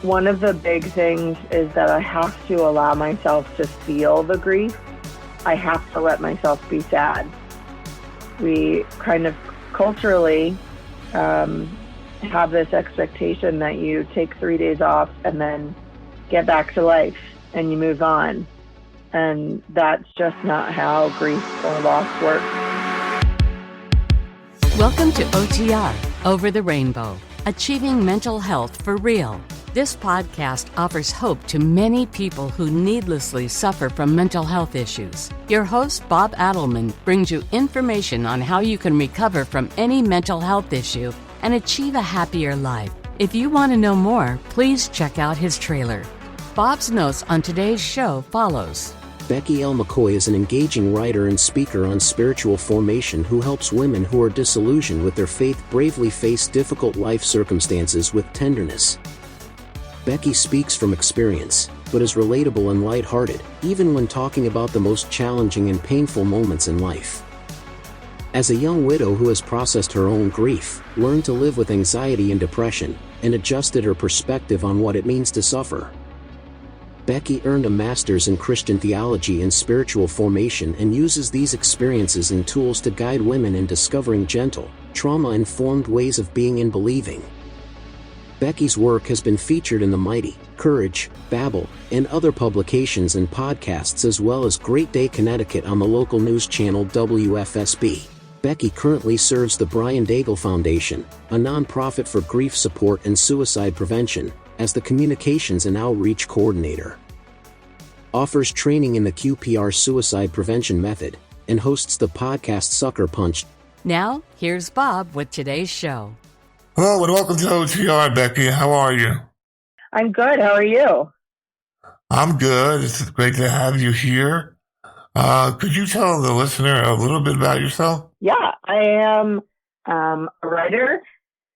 One of the big things is that I have to allow myself to feel the grief. I have to let myself be sad. We kind of culturally have this expectation that you take 3 days off and then get back to life and you move on. And that's just not how grief or loss works. Welcome to OTR, Over the Rainbow, Achieving Mental Health for Real. This podcast offers hope to many people who needlessly suffer from mental health issues. Your host, Bob Adelman, brings you information on how you can recover from any mental health issue and achieve a happier life. If you want to know more, please check out his trailer. Bob's notes on today's show follows. Becky L McCoy is an engaging writer and speaker on spiritual formation who helps women who are disillusioned with their faith bravely face difficult life circumstances with tenderness. Becky speaks from experience, but is relatable and lighthearted, even when talking about the most challenging and painful moments in life. As a young widow who has processed her own grief, learned to live with anxiety and depression, and adjusted her perspective on what it means to suffer, Becky earned a master's in Christian theology and spiritual formation and uses these experiences and tools to guide women in discovering gentle, trauma-informed ways of being and believing. Becky's work has been featured in The Mighty, Courage, Babel, and other publications and podcasts, as well as Great Day Connecticut on the local news channel WFSB. Becky currently serves the Brian Daigle Foundation, a nonprofit for grief support and suicide prevention, as the Communications and Outreach Coordinator. Offers training in the QPR suicide prevention method, and hosts the podcast Sucker Punch. Now, here's Bob with today's show. Hello and welcome to OTR, Becky. How are you? I'm good. How are you? I'm good. It's great to have you here. Could you tell the listener a little bit about yourself? Yeah, I am a writer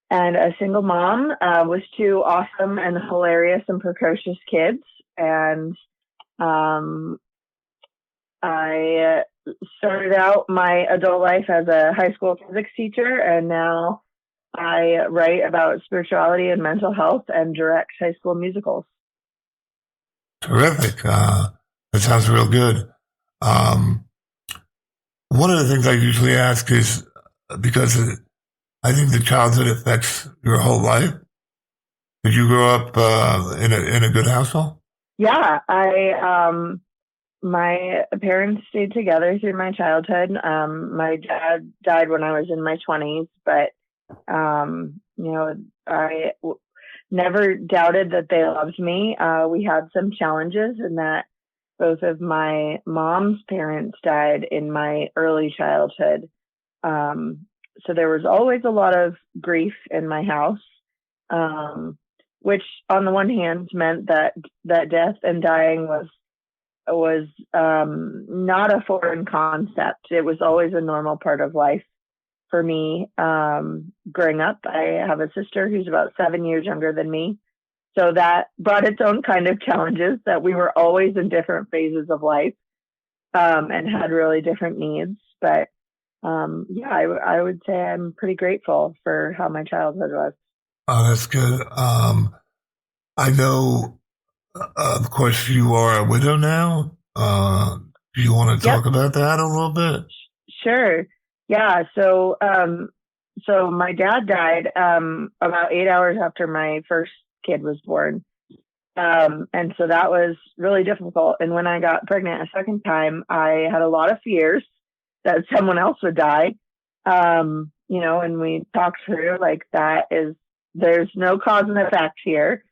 and a single mom with two awesome and hilarious and precocious kids. And I started out my adult life as a high school physics teacher, and now I write about spirituality and mental health and direct high school musicals. Terrific. That sounds real good. One of the things I usually ask is, because I think the childhood affects your whole life. Did you grow up in a good household? Yeah, my parents stayed together through my childhood. My dad died when I was in my 20s, but I never doubted that they loved me. We had some challenges in that both of my mom's parents died in my early childhood. So there was always a lot of grief in my house, which on the one hand meant that death and dying was not a foreign concept. It was always a normal part of life for me. Growing up, I have a sister who's about 7 years younger than me. So that brought its own kind of challenges, that we were always in different phases of life and had really different needs. But I would say I'm pretty grateful for how my childhood was. Oh, that's good. I know, of course, you are a widow now. Do you want to talk about that a little bit? Sure. Yeah. So my dad died about 8 hours after my first kid was born. And so that was really difficult. And when I got pregnant a second time, I had a lot of fears that someone else would die. And we talked through there's no cause and effect here.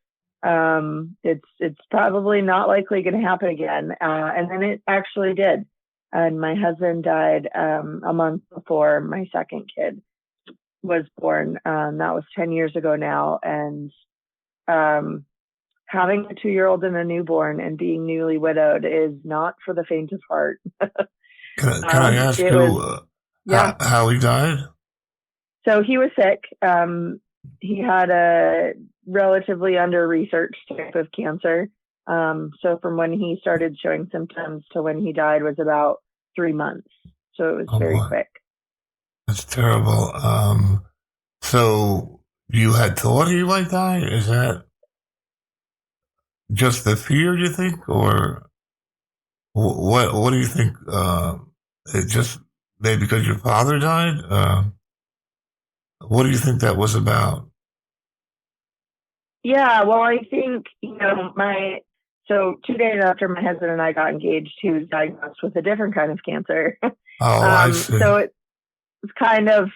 It's probably not likely going to happen again. And then it actually did. And my husband died a month before my second kid was born. That was 10 years ago now. And having a 2-year-old and a newborn and being newly widowed is not for the faint of heart. Can I ask you how he died? So he was sick. He had a relatively under-researched type of cancer. So from when he started showing symptoms to when he died was about 3 months. So it was very quick. That's terrible. So you had thought he might die? Is that? just the fear, you think, or what do you think? It just maybe because your father died. What do you think that was about? Yeah, well, I think, so 2 days after my husband and I got engaged, he was diagnosed with a different kind of cancer. Oh, I see. So it's kind of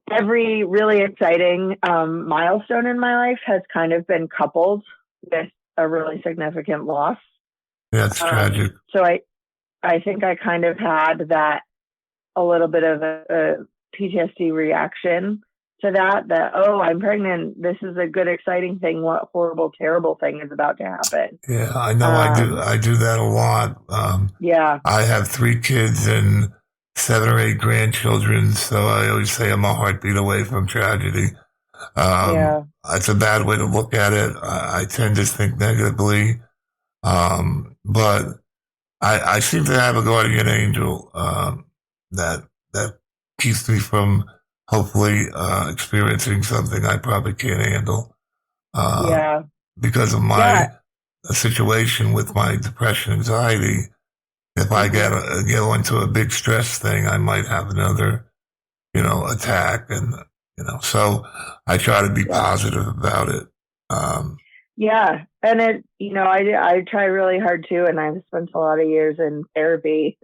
every really exciting milestone in my life has kind of been coupled with a really significant loss. That's tragic. So I think I kind of had that a little bit of a PTSD reaction to that, oh, I'm pregnant. This is a good, exciting thing. What horrible, terrible thing is about to happen? Yeah, I know. I do that a lot. Yeah. I have 3 kids and 7 or 8 grandchildren, so I always say I'm a heartbeat away from tragedy. Yeah. It's a bad way to look at it. I tend to think negatively, but I seem to have a guardian angel that keeps me from hopefully experiencing something I probably can't handle because of my situation with my depression, anxiety. If I go into a big stress thing, I might have another, attack, and so I try to be positive about it. Yeah, and I try really hard too, and I've spent a lot of years in therapy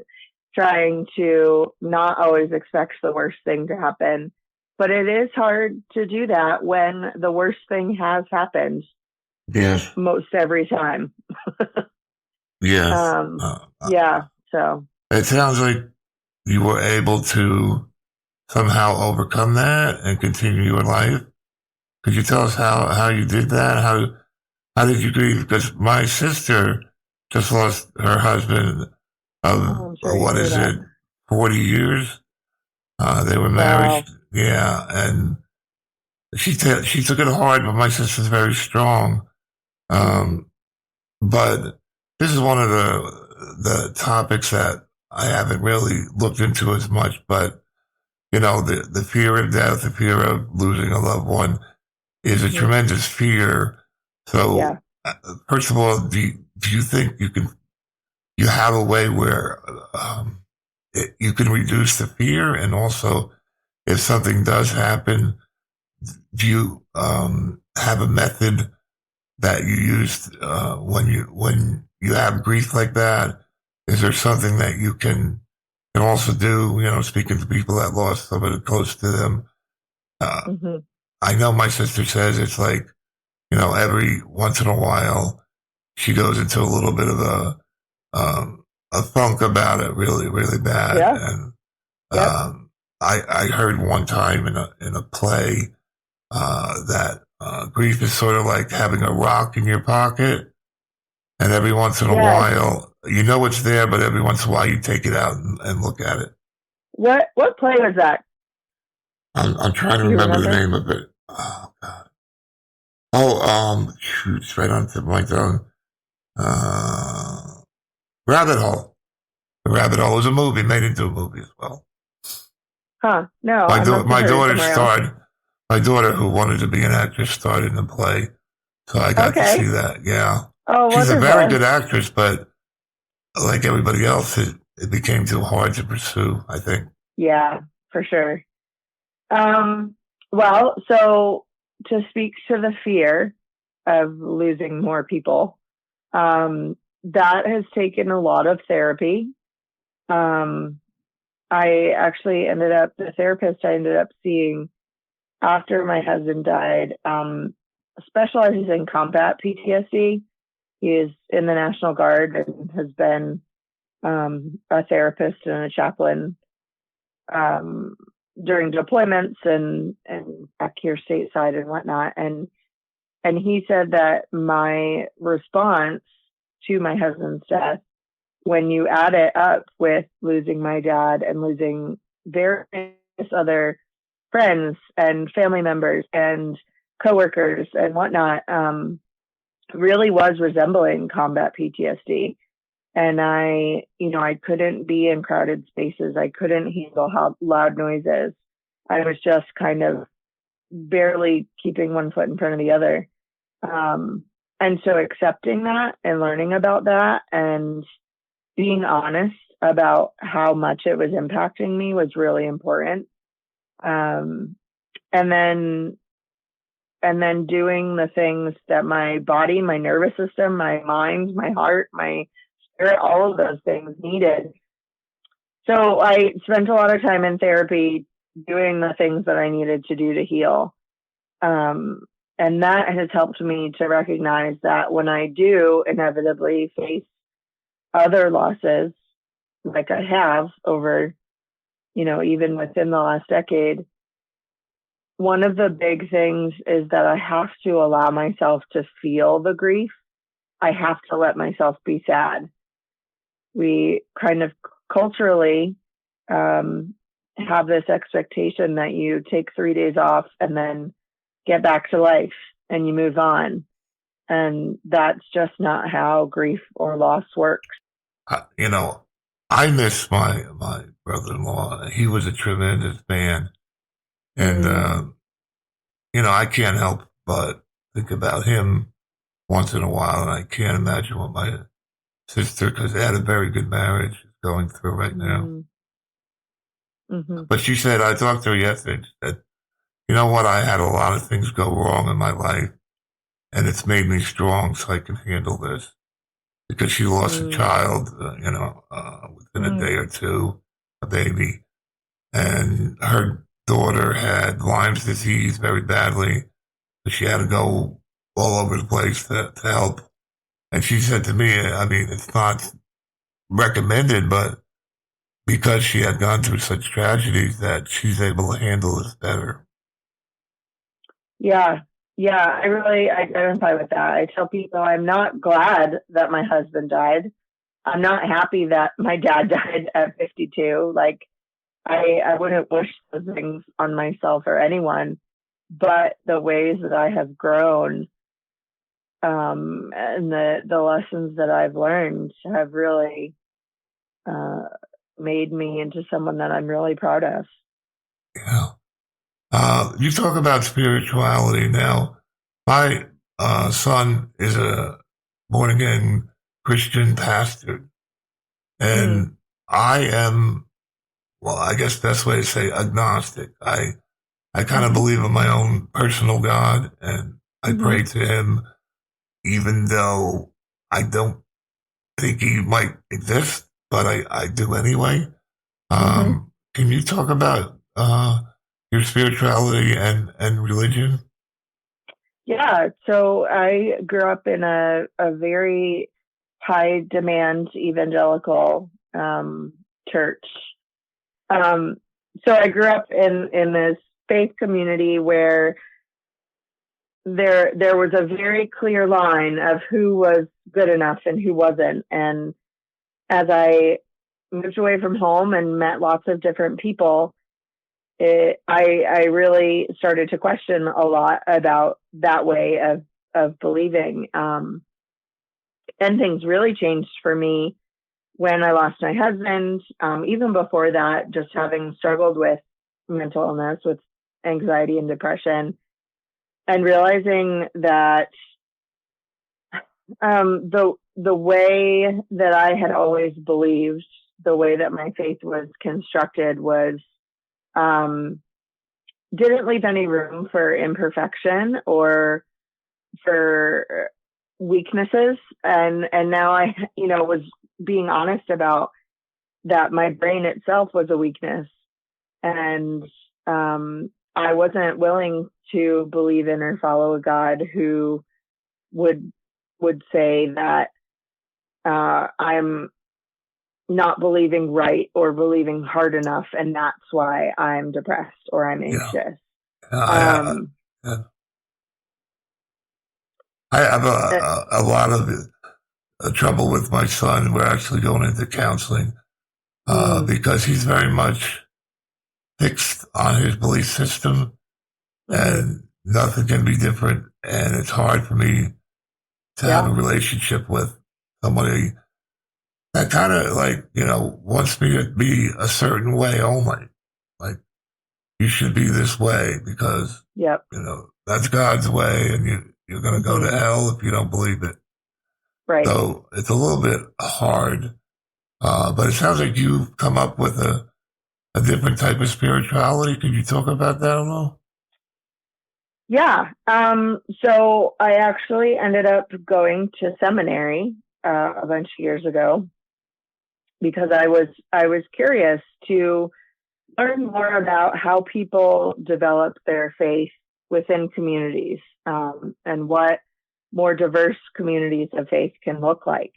trying to not always expect the worst thing to happen. But it is hard to do that when the worst thing has happened. Yes. Most every time. Yes. So. It sounds like you were able to somehow overcome that and continue your life. Could you tell us how you did that? How did you grieve? Because my sister just lost her husband of, 40 years? They were married. Wow. Yeah. And she took it hard, but my sister's very strong. But this is one of the topics that I haven't really looked into as much, but the fear of death, the fear of losing a loved one is a tremendous fear. So first of all, do you think you have a way where you can reduce the fear? And also, if something does happen, do you have a method that you use when you have grief like that? Is there something that you can also do? Speaking to people that lost somebody close to them. I know my sister says it's like, every once in a while she goes into a little bit of a funk about it, really, really bad. Yeah. And I heard one time in a play that grief is sort of like having a rock in your pocket, and every once in a while, it's there, but every once in a while you take it out and look at it. What play was that? I'm trying to remember the name of it. Oh God. Oh, shoot, it's right on the tip of my tongue. Rabbit Hole. The Rabbit Hole was a movie, made into a movie as well. Huh? No. My daughter, who wanted to be an actress, started in the play, so I got to see that. Yeah. Oh, she's wonderful. a very good actress, but like everybody else, it became too hard to pursue, I think. Yeah, for sure. Well, so to speak to the fear of losing more people, that has taken a lot of therapy. I actually the therapist I ended up seeing after my husband died, specializes in combat PTSD. He is in the National Guard and has been a therapist and a chaplain during deployments and back here stateside and whatnot. And he said that my response to my husband's death, when you add it up with losing my dad and losing various other friends and family members and coworkers and whatnot, really was resembling combat PTSD. And I couldn't be in crowded spaces. I couldn't handle loud noises. I was just kind of barely keeping one foot in front of the other. so accepting that and learning about that and being honest about how much it was impacting me was really important. And then doing the things that my body, my nervous system, my mind, my heart, my spirit, all of those things needed. So I spent a lot of time in therapy doing the things that I needed to do to heal. And that has helped me to recognize that when I do inevitably face other losses, like I have over, even within the last decade, one of the big things is that I have to allow myself to feel the grief. I have to let myself be sad. We kind of culturally have this expectation that you take 3 days off and then get back to life and you move on. And that's just not how grief or loss works. I miss my brother-in-law. He was a tremendous man. And, I can't help but think about him once in a while. And I can't imagine what my sister, because they had a very good marriage, is going through right now. Mm-hmm. But she said, I talked to her yesterday, she said, you know what? I had a lot of things go wrong in my life, and it's made me strong so I can handle this. Because she lost a child, within a day or two, a baby. And her daughter had Lyme's disease very badly. So she had to go all over the place to help. And she said to me, it's not recommended, but because she had gone through such tragedies that she's able to handle this better. Yeah, I really identify with that. I tell people I'm not glad that my husband died. I'm not happy that my dad died at 52. Like, I wouldn't wish those things on myself or anyone, but the ways that I have grown, and the lessons that I've learned have really made me into someone that I'm really proud of. Yeah. You talk about spirituality now. My son is a born-again Christian pastor, and I am, well, I guess best way to say agnostic. I kind of believe in my own personal God, and I pray to him, even though I don't think he might exist, but I do anyway. Can you talk about your spirituality and religion? Yeah, so I grew up in a very high demand evangelical church. So I grew up in this faith community where there was a very clear line of who was good enough and who wasn't. And as I moved away from home and met lots of different people, I really started to question a lot about that way of believing. And things really changed for me when I lost my husband. Even before that, just having struggled with mental illness, with anxiety and depression, and realizing that the way that I had always believed, the way that my faith was constructed was didn't leave any room for imperfection or for weaknesses. And now I, was being honest about that. My brain itself was a weakness, and I wasn't willing to believe in or follow a God who would say that I'm not believing right or believing hard enough, and that's why I'm depressed or I'm anxious. I have a lot of trouble with my son. We're actually going into counseling because he's very much fixed on his belief system, and nothing can be different. And it's hard for me to have a relationship with somebody that kind of wants me to be a certain way only. Like, you should be this way because, that's God's way, and you're going to go to hell if you don't believe it. Right. So it's a little bit hard, but it sounds like you've come up with a different type of spirituality. Could you talk about that a little? Yeah. So I actually ended up going to seminary a bunch of years ago because I was curious to learn more about how people develop their faith within communities, and what more diverse communities of faith can look like.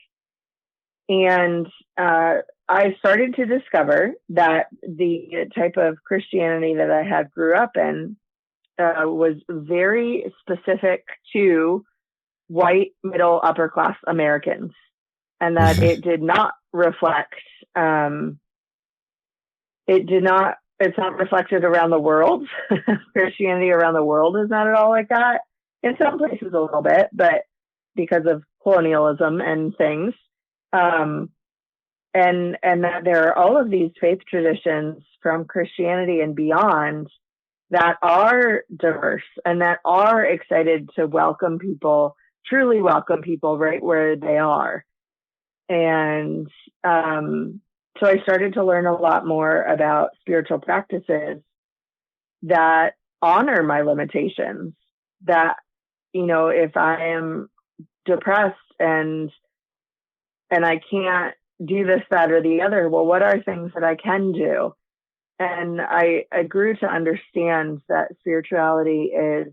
And I started to discover that the type of Christianity that I had grew up in was very specific to white middle upper class Americans, and that it did not reflect it's not reflected around the world. Christianity around the world is not at all like that. In some places a little bit, but because of colonialism and things. And that there are all of these faith traditions from Christianity and beyond that are diverse and that are excited to welcome people, truly welcome people right where they are. And so I started to learn a lot more about spiritual practices that honor my limitations, that, you know, if I am depressed and I can't do this, that, or the other, well, what are things that I can do? And I grew to understand that spirituality is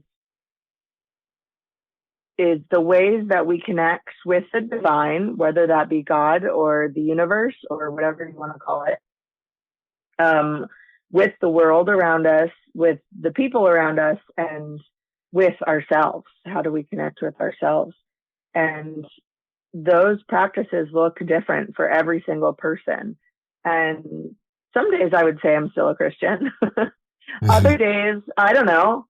the ways that we connect with the divine, whether that be God or the universe or whatever you want to call it, with the world around us, with the people around us, and with ourselves. How do we connect with ourselves? And those practices look different for every single person. And some days I would say I'm still a Christian. Other days, I don't know.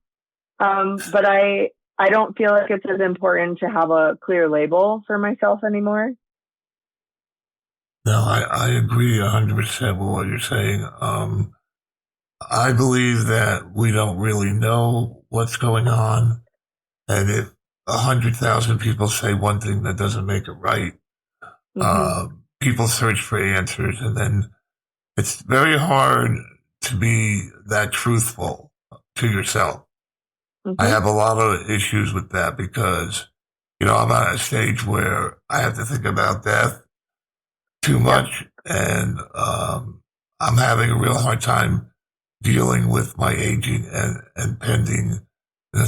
But I don't feel like it's as important to have a clear label for myself anymore. No, I agree 100% with what you're saying. I believe that we don't really know what's going on. And if 100,000 people say one thing, that doesn't make it right. People search for answers, and then it's very hard to be that truthful to yourself. I have a lot of issues with that because, you know, I'm at a stage where I have to think about death too much, and I'm having a real hard time dealing with my aging and pending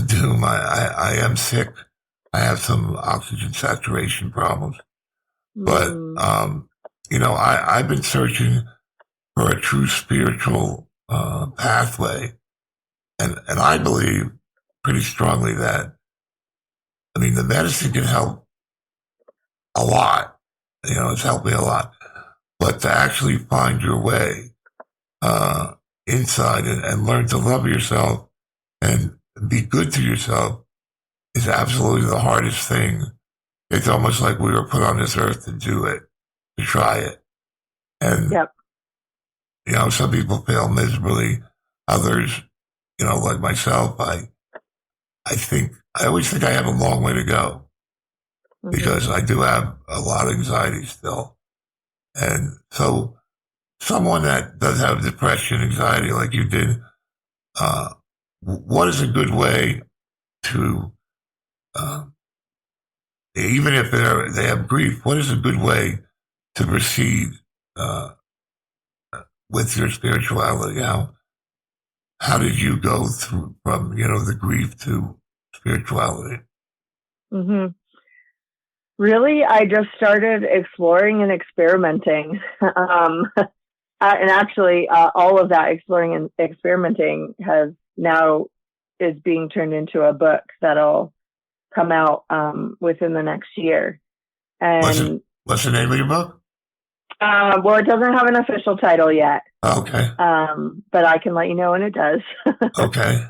doom. I am sick. I have some oxygen saturation problems. But, you know, I've been searching for a true spiritual pathway. And I believe pretty strongly that, I mean, the medicine can help a lot. You know, it's helped me a lot. But to actually find your way inside and learn to love yourself and be good to yourself is absolutely the hardest thing. It's almost like we were put on this earth to do it, to try it. And, you know, some people fail miserably. Others, you know, like myself, I always think I have a long way to go because I do have a lot of anxiety still. And so someone that does have depression, anxiety like you did, what is a good way to, even if they have grief, what is a good way to proceed with your spirituality? How did you go through from, you know, the grief to spirituality? Really, I just started exploring and experimenting. And actually, all of that exploring and experimenting is being turned into a book that'll come out within the next year. And what's the name of your book? Well, it doesn't have an official title yet. Okay. But I can let you know when it does. Okay.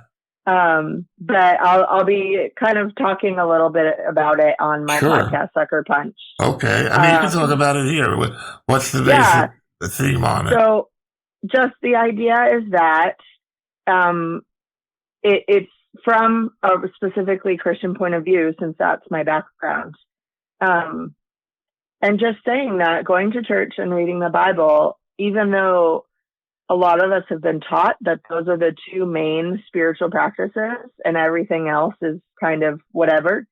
But I'll be kind of talking a little bit about it on my podcast, Sucker Punch. Okay. I mean, you can talk about it here. What's the basic the theme on it? So just the idea is that it's from a specifically Christian point of view, since that's my background. And just saying that, going to church and reading the Bible, even though a lot of us have been taught that those are the two main spiritual practices and everything else is kind of whatever,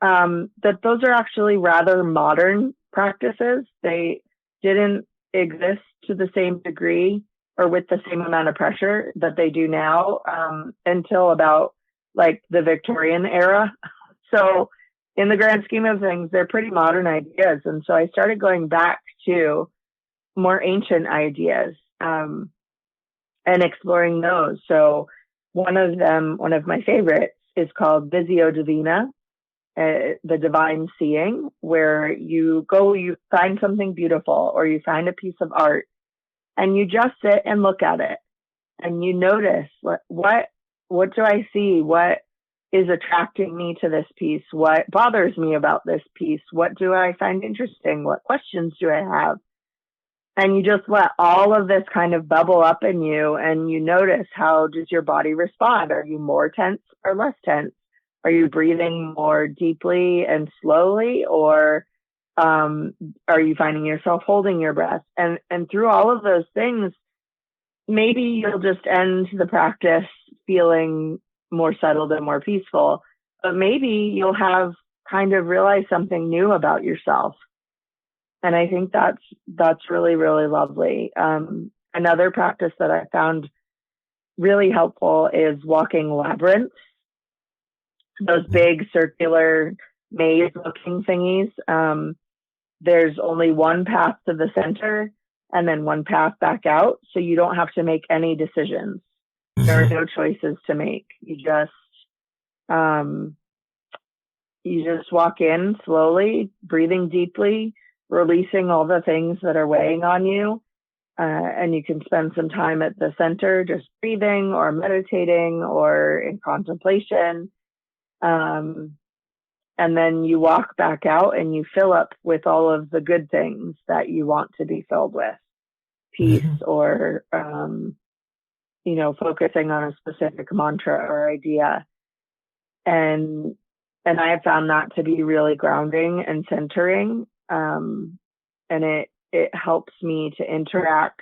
that those are actually rather modern practices. They didn't exist to the same degree or with the same amount of pressure that they do now until about like the Victorian era. So in the grand scheme of things, they're pretty modern ideas. And so I started going back to more ancient ideas and exploring those. So one of my favorites is called Visio Divina, the divine seeing, where you find something beautiful or you find a piece of art and you just sit and look at it and you notice what do I see? What is attracting me to this piece? What bothers me about this piece? What do I find interesting? What questions do I have? And you just let all of this kind of bubble up in you and you notice, how does your body respond? Are you more tense or less tense? Are you breathing more deeply and slowly, or are you finding yourself holding your breath? And through all of those things, maybe you'll just end the practice feeling more settled and more peaceful, but maybe you'll have kind of realized something new about yourself. And I think that's really, really lovely. Another practice that I found really helpful is walking labyrinths, those big circular maze-looking thingies. There's only one path to the center and then one path back out, so you don't have to make any decisions. There are no choices to make. You just walk in slowly, breathing deeply, releasing all the things that are weighing on you. And you can spend some time at the center just breathing or meditating or in contemplation. And then you walk back out and you fill up with all of the good things that you want to be filled with. Peace or, focusing on a specific mantra or idea. And I have found that to be really grounding and centering. And it helps me to interact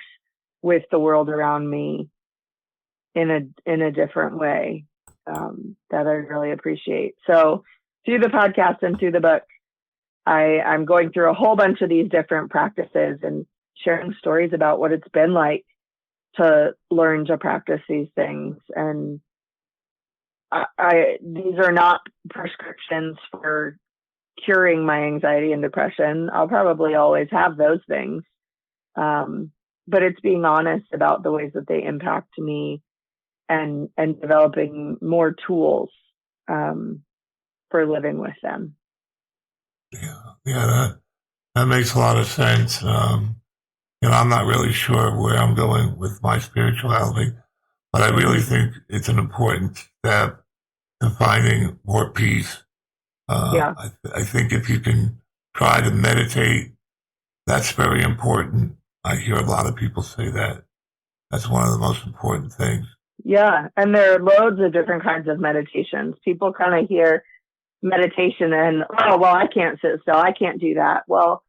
with the world around me in a different way, that I really appreciate. So through the podcast and through the book, I'm going through a whole bunch of these different practices and sharing stories about what it's been like to learn to practice these things. And these are not prescriptions for curing my anxiety and depression. I'll probably always have those things. But it's being honest about the ways that they impact me and developing more tools for living with them. Yeah, that makes a lot of sense. I'm not really sure where I'm going with my spirituality, but I really think it's an important step to finding more peace. I think if you can try to meditate, that's very important. I hear a lot of people say that. That's one of the most important things. Yeah, and there are loads of different kinds of meditations. People kind of hear meditation and, oh, well, I can't sit still. I can't do that. Well,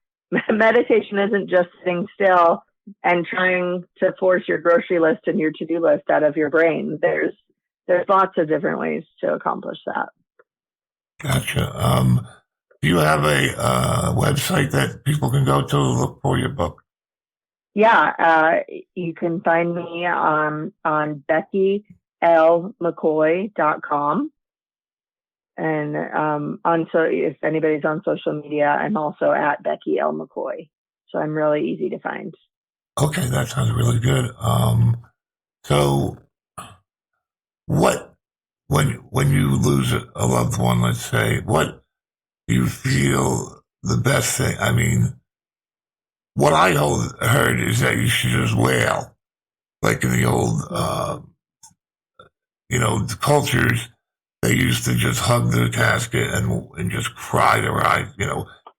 meditation isn't just sitting still and trying to force your grocery list and your to-do list out of your brain. There's lots of different ways to accomplish that. Gotcha. Do you have a website that people can go to look for your book? Yeah, you can find me on Becky L McCoy.com. And if anybody's on social media, I'm also at Becky L McCoy. So I'm really easy to find. Okay, that sounds really good. So when you lose a loved one, let's say, what do you feel the best thing? I mean, what I heard is that you should just wail, like in the old, the cultures. They used to just hug the casket and just cry their eyes,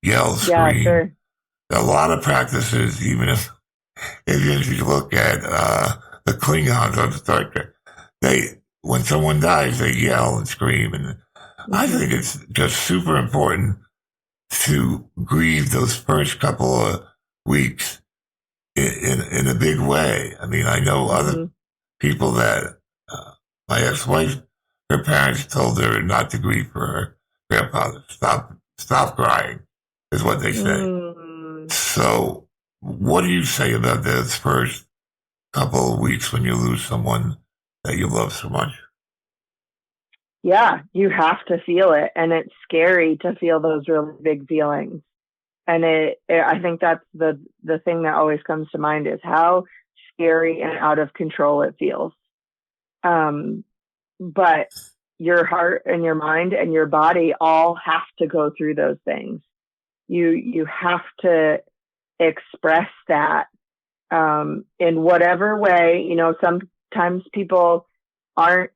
yell, scream. Yeah, sure. A lot of practices, even if you look at the Klingons on Star Trek, when someone dies, they yell and scream. And I think it's just super important to grieve those first couple of weeks in a big way. I mean, I know other people that my ex-wife, her parents told her not to grieve for her grandfather. Stop crying, is what they say. So, what do you say about those first couple of weeks when you lose someone that you love so much? Yeah, you have to feel it, and it's scary to feel those really big feelings. And I think that's the thing that always comes to mind is how scary and out of control it feels. But your heart and your mind and your body all have to go through those things. You have to express that in whatever way. You know, sometimes people aren't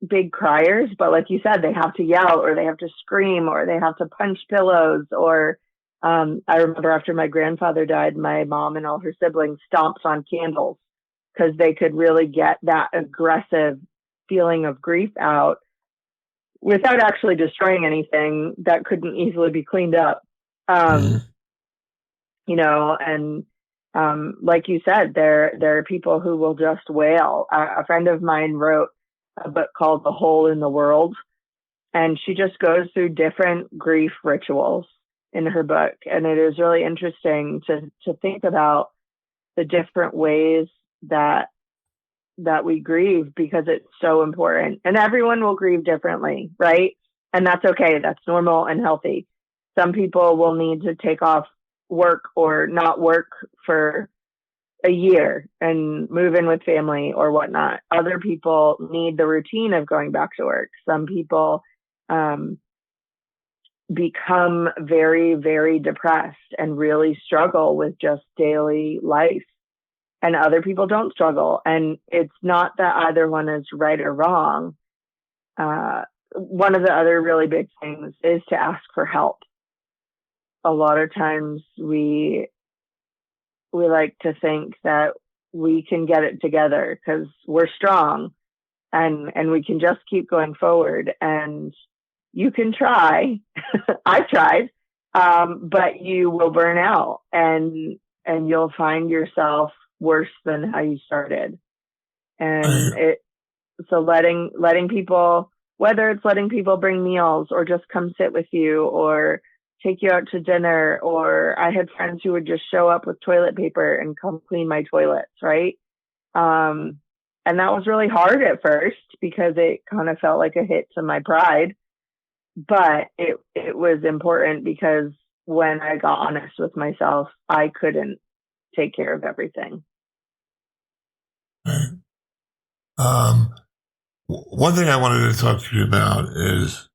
big criers, but like you said, they have to yell or they have to scream or they have to punch pillows. Or I remember after my grandfather died, my mom and all her siblings stomped on candles because they could really get that aggressive feeling of grief out without actually destroying anything that couldn't easily be cleaned up. You know, and like you said, there are people who will just wail. A friend of mine wrote a book called The Hole in the World, and she just goes through different grief rituals in her book. And it is really interesting to think about the different ways that we grieve, because it's so important. And everyone will grieve differently, right? And that's okay. That's normal and healthy. Some people will need to take off work or not work for a year and move in with family or whatnot. Other people need the routine of going back to work. Some people become very, very depressed and really struggle with just daily life. And other people don't struggle. And it's not that either one is right or wrong. One of the other really big things is to ask for help. A lot of times we like to think that we can get it together because we're strong and we can just keep going forward. And you can try. I've tried, but you will burn out and you'll find yourself worse than how you started. And so letting people, whether it's letting people bring meals or just come sit with you or take you out to dinner, or I had friends who would just show up with toilet paper and come clean my toilets, right? And that was really hard at first because it kind of felt like a hit to my pride, but it was important because when I got honest with myself, I couldn't take care of everything. One thing I wanted to talk to you about is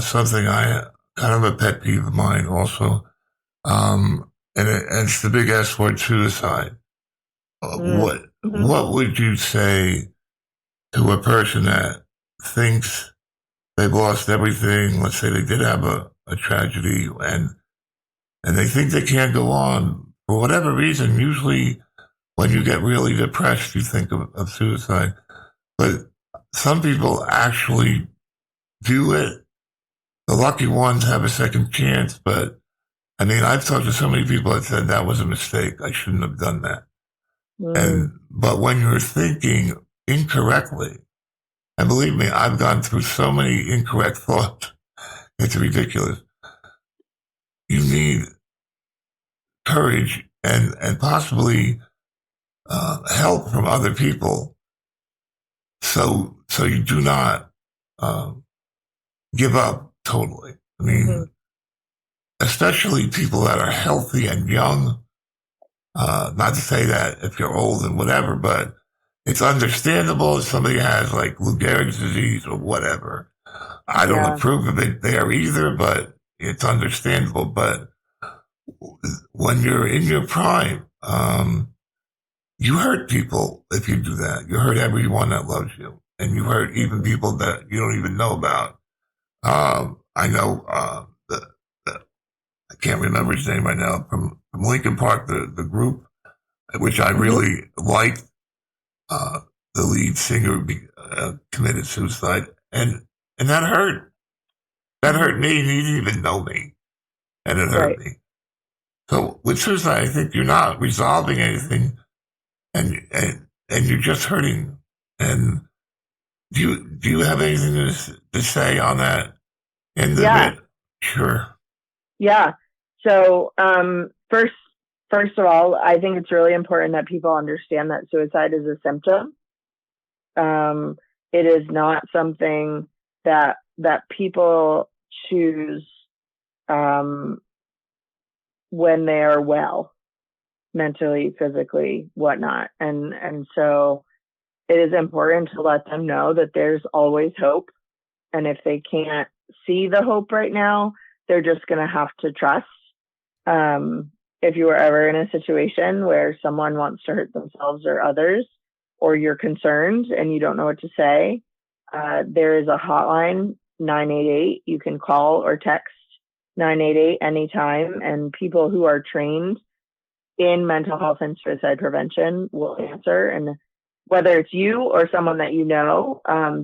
something I kind of a pet peeve of mine also, and it's the big S word, suicide. What would you say to a person that thinks they've lost everything? Let's say they did have a tragedy and they think they can't go on for whatever reason. Usually when you get really depressed, you think of suicide. But some people actually do it. The lucky ones have a second chance. But, I mean, I've talked to so many people that said that was a mistake. I shouldn't have done that. But when you're thinking incorrectly, and believe me, I've gone through so many incorrect thoughts, it's ridiculous. You need courage and possibly help from other people, so you do not give up totally. I mean, especially people that are healthy and young. Not to say that if you're old and whatever, but it's understandable if somebody has like Lou Gehrig's disease or whatever. I don't approve of it there either, but it's understandable. But when you're in your prime, you hurt people if you do that. You hurt everyone that loves you, and you hurt even people that you don't even know about. I know I can't remember his name right now, from Lincoln Park, the group, which I really liked. The lead singer, committed suicide, and that hurt. That hurt me. He didn't even know me, and it hurt me. So with suicide, I think you're not resolving anything, and you're just hurting. And do you have anything to say on that end of it? Sure. Yeah. So first of all, I think it's really important that people understand that suicide is a symptom. It is not something that people choose when they are well, mentally, physically, whatnot. And so it is important to let them know that there's always hope. And if they can't see the hope right now, they're just going to have to trust. If you were ever in a situation where someone wants to hurt themselves or others, or you're concerned and you don't know what to say, there is a hotline, 988. You can call or text 988 anytime, and people who are trained in mental health and suicide prevention will answer. And whether it's you or someone that you know,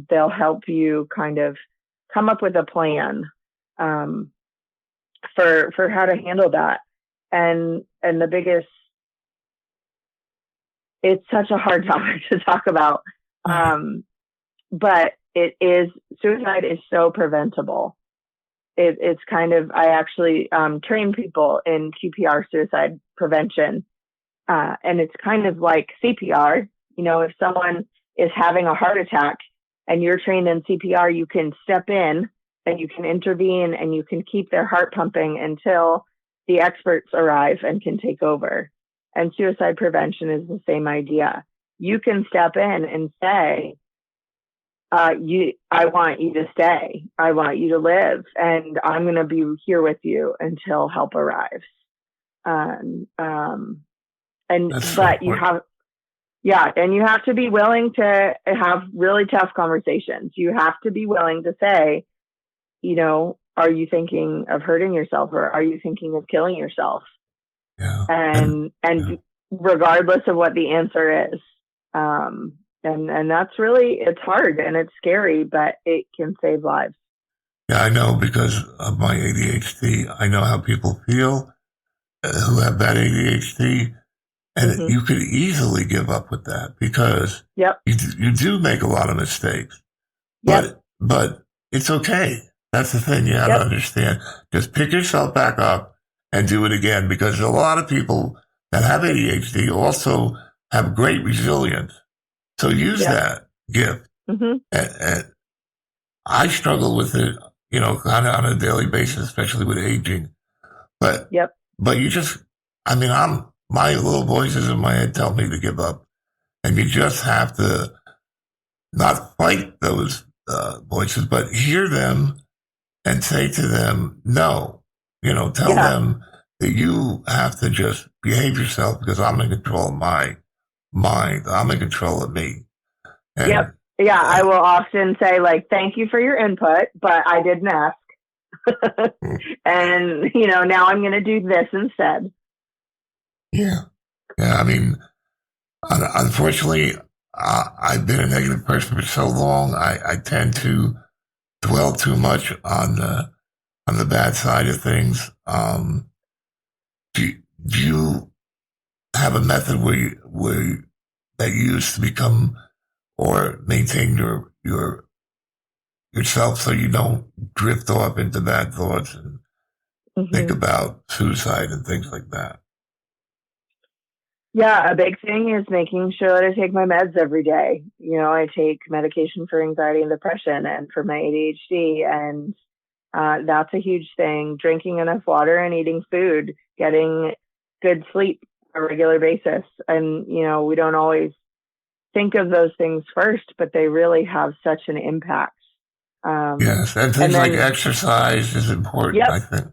they'll help you kind of come up with a plan for how to handle that. And the biggest, it's such a hard topic to talk about, but suicide is so preventable. It's kind of, I actually train people in QPR suicide prevention, and it's kind of like CPR. You know, if someone is having a heart attack and you're trained in CPR, you can step in and you can intervene and you can keep their heart pumping until the experts arrive and can take over. And suicide prevention is the same idea. You can step in and say, I want you to stay. I want you to live, and I'm going to be here with you until help arrives. You have to be willing to have really tough conversations. You have to be willing to say, you know, are you thinking of hurting yourself, or are you thinking of killing yourself? Yeah. And regardless of what the answer is, and that's really, it's hard and it's scary, but it can save lives. Yeah, I know, because of my ADHD. I know how people feel who have that ADHD, and you could easily give up with that because you do make a lot of mistakes. But it's okay. That's the thing you have to understand. Just pick yourself back up and do it again, because a lot of people that have ADHD also have great resilience. So use that gift. And I struggle with it, you know, kind of on a daily basis, especially with aging. But you just, I mean, my little voices in my head tell me to give up, and you just have to not fight those voices, but hear them and say to them, no, you know, tell them that you have to just behave yourself, because I'm in control of my mind. I'm in control of me. And, I will often say, like, thank you for your input, but I didn't ask. And, you know, now I'm going to do this instead. Yeah. I mean, unfortunately, I've been a negative person for so long. I tend to dwell too much on the bad side of things. Do you have a method where that you use to become or maintain yourself so you don't drift off into bad thoughts and think about suicide and things like that? Yeah, a big thing is making sure that I take my meds every day. You know, I take medication for anxiety and depression and for my ADHD, and that's a huge thing. Drinking enough water and eating food, getting good sleep on a regular basis. And, you know, we don't always think of those things first, but they really have such an impact. Yes, and things like exercise is important, I think.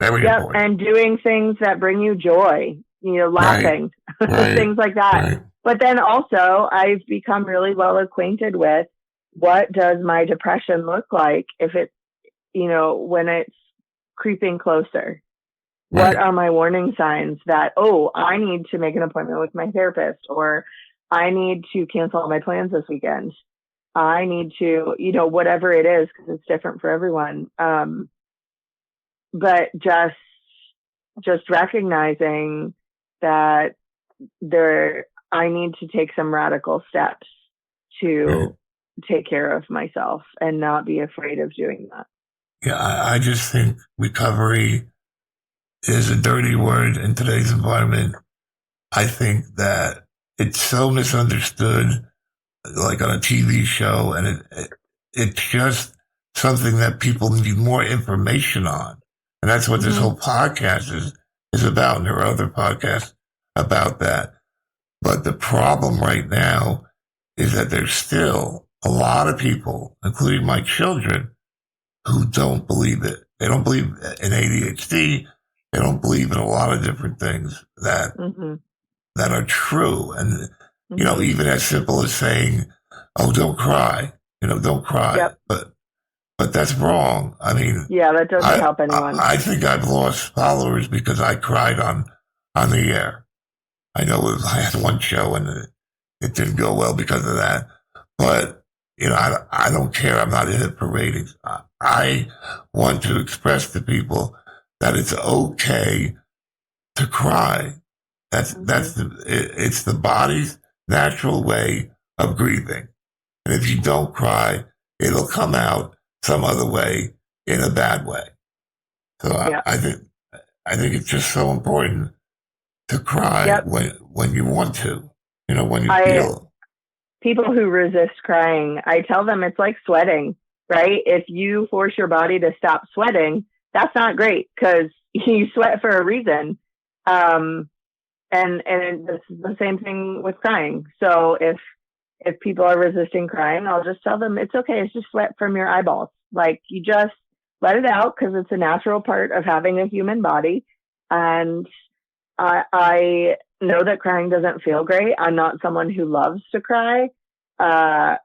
Very important. And doing things that bring you joy, you know, laughing, things like that. Right. But then also, I've become really well acquainted with what does my depression look like if it, you know, when it's creeping closer. What are my warning signs that, oh, I need to make an appointment with my therapist, or I need to cancel all my plans this weekend. I need to, whatever it is, because it's different for everyone. But just recognizing that I need to take some radical steps to take care of myself and not be afraid of doing that. Yeah, I just think recovery is a dirty word in today's environment. I think that it's so misunderstood, like on a TV show, and it's just something that people need more information on. And that's what this whole podcast is about. And there are other podcasts about that. But the problem right now is that there's still a lot of people, including my children, who don't believe it. They don't believe in ADHD. They don't believe in a lot of different things that are true. And, even as simple as saying, oh, don't cry, don't cry. Yep. But that's wrong. I mean, yeah, that doesn't help anyone. I think I've lost followers because I cried on the air. I know I had one show and it didn't go well because of that. But, I don't care. I'm not in it for ratings. I want to express to people that it's okay to cry. It's the body's natural way of grieving. And if you don't cry, it'll come out some other way in a bad way. So I think it's just so important to cry when you want to, when you feel. People who resist crying, I tell them it's like sweating, right? If you force your body to stop sweating, that's not great because you sweat for a reason. And this is the same thing with crying. So if people are resisting crying, I'll just tell them it's okay. It's just sweat from your eyeballs. Like you just let it out because it's a natural part of having a human body. And I know that crying doesn't feel great. I'm not someone who loves to cry. But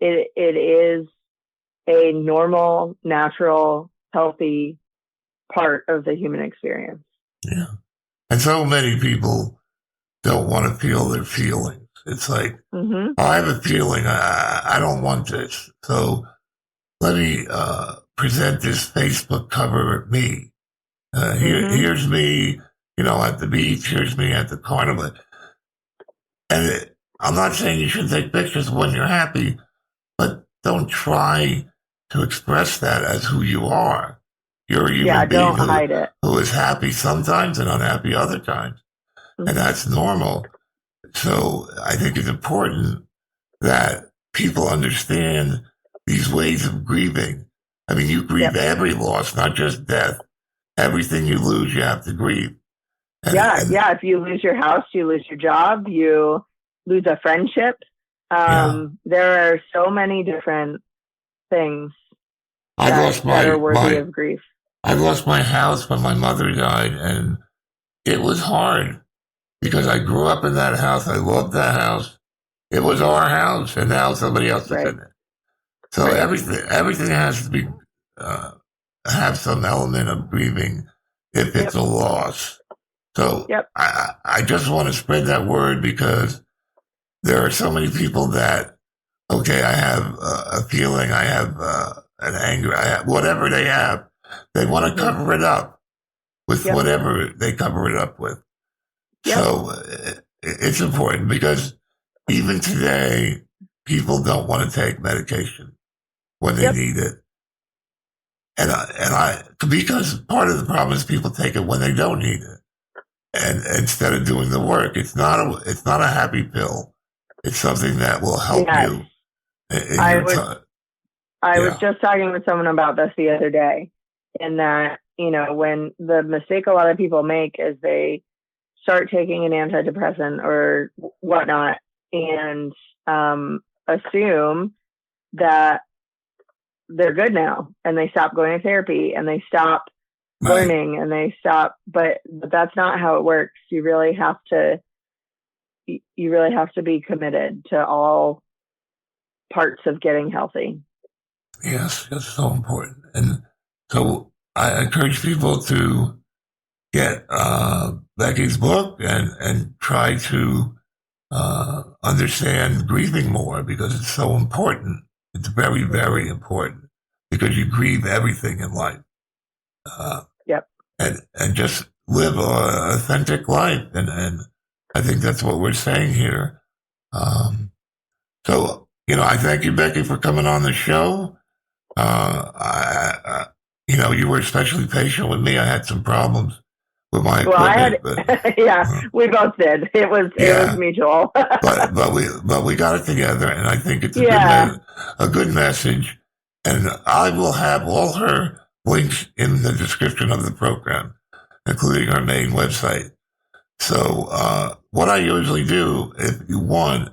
it is a normal, natural, healthy part of the human experience. Yeah. And so many people don't want to feel their feelings. It's like, oh, I have a feeling. I don't want this. So let me present this Facebook cover of me. Here's me, at the beach. Here's me at the carnival. And I'm not saying you should take pictures when you're happy, but don't try to express that as who you are. You're a human being hide it. Who is happy sometimes and unhappy other times. And that's normal. So I think it's important that people understand these ways of grieving. I mean, you grieve every loss, not just death. Everything you lose, you have to grieve. If you lose your house, you lose your job, you lose a friendship. There are so many different things that are worthy of grief. I lost my house when my mother died, and it was hard because I grew up in that house. I loved that house. It was our house, and now somebody else is in it. So everything has to be have some element of grieving if it's a loss. So I just want to spread that word because there are so many people that, okay, I have a feeling, I have an anger, I have whatever they have. They want to cover it up with whatever they cover it up with. So it's important because even today, people don't want to take medication when they need it. And I, because part of the problem is people take it when they don't need it. And instead of doing the work, it's not a happy pill. It's something that will help you. I was just talking with someone about this the other day, in that, when the mistake a lot of people make is they start taking an antidepressant or whatnot and assume that they're good now, and they stop going to therapy and they stop learning and they stop, but that's not how it works. You really have to be committed to all parts of getting healthy. Yes, that's so important. And so I encourage people to get Becky's book and try to understand grieving more because it's so important. It's very, very important because you grieve everything in life. Yep. And just live an authentic life. And I think that's what we're saying here. So, I thank you, Becky, for coming on the show. You were especially patient with me. I had some problems with my equipment. We both did. It was mutual. but we got it together, and I think it's a good message. And I will have all her links in the description of the program, including her main website. So what I usually do, if you want,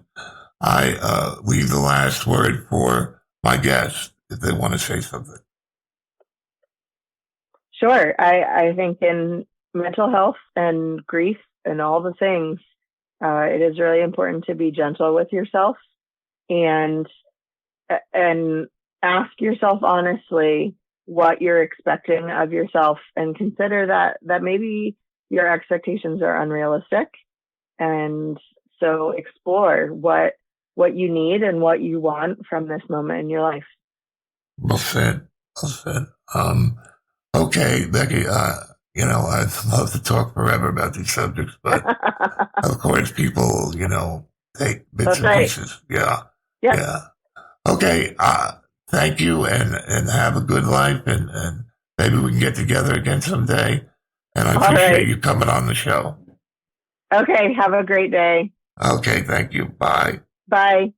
I leave the last word for my guests if they want to say something. Sure. I think in mental health and grief and all the things, it is really important to be gentle with yourself and ask yourself honestly what you're expecting of yourself, and consider that maybe your expectations are unrealistic. And so explore what you need and what you want from this moment in your life. Well said. Well said. Okay, Becky, I'd love to talk forever about these subjects, but of course people, take bits and pieces. Yeah. Okay. Thank you and have a good life, and maybe we can get together again someday. And I appreciate you coming on the show. Okay. Have a great day. Okay. Thank you. Bye. Bye.